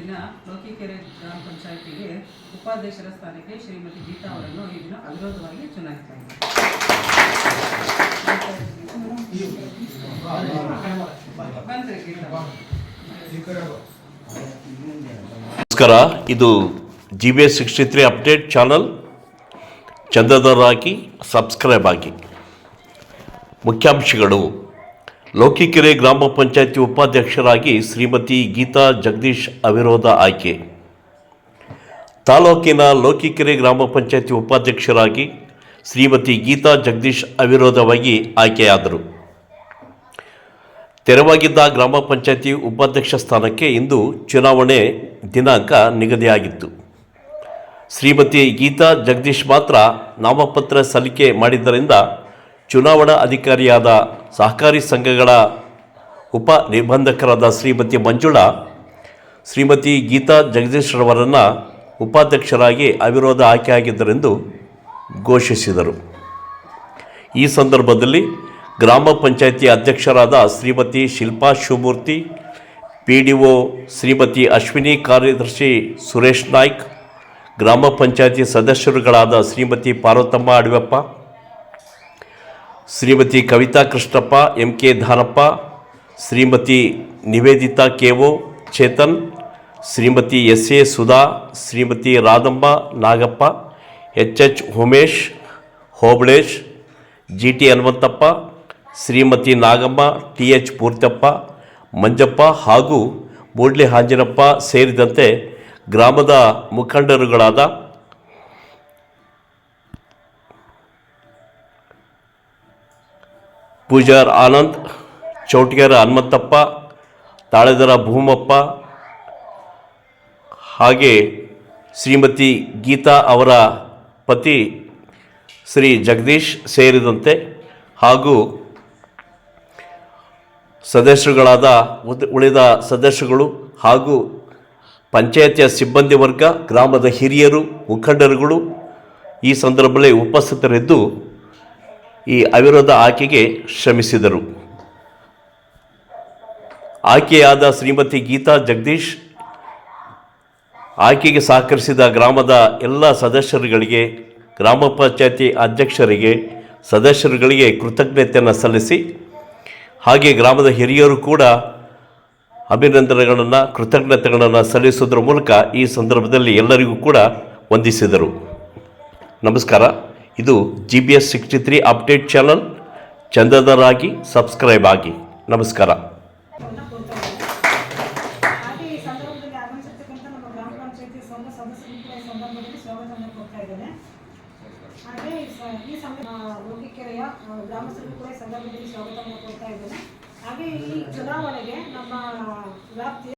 ದಿನ ಲೋಕಿಕೆರೆ ಗ್ರಾಮ ಪಂಚಾಯಿತಿಗೆ ಉಪಾಧ್ಯಕ್ಷರ ಸ್ಥಾನಕ್ಕೆ ಶ್ರೀಮತಿ ಗೀತಾ ಅವರನ್ನು ಈ ದಿನ ಅವಿರೋಧವಾಗಿ ಚುನಾಯಿಸಲಾಗಿದೆ. ನಮಸ್ಕಾರ, ಇದು GBS 63 ಅಪ್ಡೇಟ್ ಚಾನಲ್. ಚಂದದಾರರಾಗಿ ಸಬ್ಸ್ಕ್ರೈಬ್ ಆಗಿ. ಮುಖ್ಯಾಂಶಗಳು: ಲೋಕಿಕೆರೆ ಗ್ರಾಮ ಪಂಚಾಯಿತಿ ಉಪಾಧ್ಯಕ್ಷರಾಗಿ ಶ್ರೀಮತಿ ಗೀತಾ ಜಗದೀಶ್ ಅವಿರೋಧ ಆಯ್ಕೆ. ತಾಲೂಕಿನ ಲೋಕಿಕೆರೆ ಗ್ರಾಮ ಪಂಚಾಯಿತಿ ಉಪಾಧ್ಯಕ್ಷರಾಗಿ ಶ್ರೀಮತಿ ಗೀತಾ ಜಗದೀಶ್ ಅವಿರೋಧವಾಗಿ ಆಯ್ಕೆಯಾದರು. ತೆರವಾಗಿದ್ದ ಗ್ರಾಮ ಪಂಚಾಯಿತಿ ಉಪಾಧ್ಯಕ್ಷ ಸ್ಥಾನಕ್ಕೆ ಇಂದು ಚುನಾವಣೆ ದಿನಾಂಕ ನಿಗದಿಯಾಗಿತ್ತು. ಶ್ರೀಮತಿ ಗೀತಾ ಜಗದೀಶ್ ಮಾತ್ರ ನಾಮಪತ್ರ ಸಲ್ಲಿಕೆ ಮಾಡಿದ್ದರಿಂದ ಚುನಾವಣಾ ಅಧಿಕಾರಿಯಾದ ಸಹಕಾರಿ ಸಂಘಗಳ ಉಪ ನಿರ್ಬಂಧಕರಾದ ಶ್ರೀಮತಿ ಮಂಜುಳಾ ಶ್ರೀಮತಿ ಗೀತಾ ಜಗದೀಶ್ರವರನ್ನು ಉಪಾಧ್ಯಕ್ಷರಾಗಿ ಅವಿರೋಧ ಆಯ್ಕೆಯಾಗಿದ್ದರೆಂದು ಘೋಷಿಸಿದರು. ಈ ಸಂದರ್ಭದಲ್ಲಿ ಗ್ರಾಮ ಪಂಚಾಯಿತಿ ಅಧ್ಯಕ್ಷರಾದ ಶ್ರೀಮತಿ ಶಿಲ್ಪಾ ಶಿವಮೂರ್ತಿ, PDO ಶ್ರೀಮತಿ ಅಶ್ವಿನಿ, ಕಾರ್ಯದರ್ಶಿ ಸುರೇಶ್ ನಾಯ್ಕ್, ಗ್ರಾಮ panchayat ಸದಸ್ಯರುಗಳಾದ Shrimati Parvathamma ಅಡವೆಪ್ಪ, Shrimati Kavita Krishnappa, MK ಧಾನಪ್ಪ, Shrimati Nivedita KO Chetan, Shrimati SA Sudha, Shrimati Radhamma Nagappa, HH Umesh, Hobalesh, GT Hanumanthappa, Shrimati Nagamma, TH ಪೂರ್ತಪ್ಪ, Manjappa ಹಾಗೂ ಮೂಡ್ಲಿ ಹಾಂಜಿನಪ್ಪ ಸೇರಿದಂತೆ ಗ್ರಾಮದ ಮುಖಂಡರುಗಳಾದ ಪೂಜಾರ್ ಆನಂದ್, ಚೌಟಿಗೆರ ಹನುಮಂತಪ್ಪ, ತಾಳೆದರ ಭೂಮಪ್ಪ ಹಾಗೆ ಶ್ರೀಮತಿ ಗೀತಾ ಅವರ ಪತಿ ಶ್ರೀ ಜಗದೀಶ್ ಸೇರಿದಂತೆ ಹಾಗೂ ಸದಸ್ಯರುಗಳಾದ ಉಳಿದ ಸದಸ್ಯರುಗಳು ಹಾಗೂ ಪಂಚಾಯತಿಯ ಸಿಬ್ಬಂದಿ ವರ್ಗ, ಗ್ರಾಮದ ಹಿರಿಯರು, ಮುಖಂಡರುಗಳು ಈ ಸಂದರ್ಭದಲ್ಲಿ ಉಪಸ್ಥಿತರಿದ್ದು ಈ ಅವಿರೋಧ ಆಯ್ಕೆಗೆ ಶ್ರಮಿಸಿದರು. ಆಯ್ಕೆಯಾದ ಶ್ರೀಮತಿ ಗೀತಾ ಜಗದೀಶ್ ಆಯ್ಕೆಗೆ ಸಹಕರಿಸಿದ ಗ್ರಾಮದ ಎಲ್ಲ ಸದಸ್ಯರುಗಳಿಗೆ, ಗ್ರಾಮ ಪಂಚಾಯತಿ ಅಧ್ಯಕ್ಷರಿಗೆ, ಸದಸ್ಯರುಗಳಿಗೆ ಕೃತಜ್ಞತೆಯನ್ನು ಸಲ್ಲಿಸಿ ಹಾಗೆ ಗ್ರಾಮದ ಹಿರಿಯರು ಕೂಡ ಅಭಿನಂದನೆಗಳನ್ನು, ಕೃತಜ್ಞತೆಗಳನ್ನು ಸಲ್ಲಿಸುವುದರ ಮೂಲಕ ಈ ಸಂದರ್ಭದಲ್ಲಿ ಎಲ್ಲರಿಗೂ ಕೂಡ ವಂದಿಸಿದರು. ನಮಸ್ಕಾರ, ಇದು GBS 63 ಅಪ್ಡೇಟ್ ಚಾನಲ್. ಚಂದದಾರರಾಗಿ ಸಬ್ಸ್ಕ್ರೈಬ್ ಆಗಿ. ನಮಸ್ಕಾರ. ಲೋಕಿಕೆರೆಯ ಗ್ರಾಮಸ್ಥರು ಕೂಡ ಸಂದರ್ಭದಲ್ಲಿ ಸ್ವಾಗತವನ್ನು ಕೊಡ್ತಾ ಇದ್ದೇನೆ. ಹಾಗೆ ಈ ಚುನಾವಣೆಗೆ ನಮ್ಮ ವ್ಯಾಪ್ತಿಯ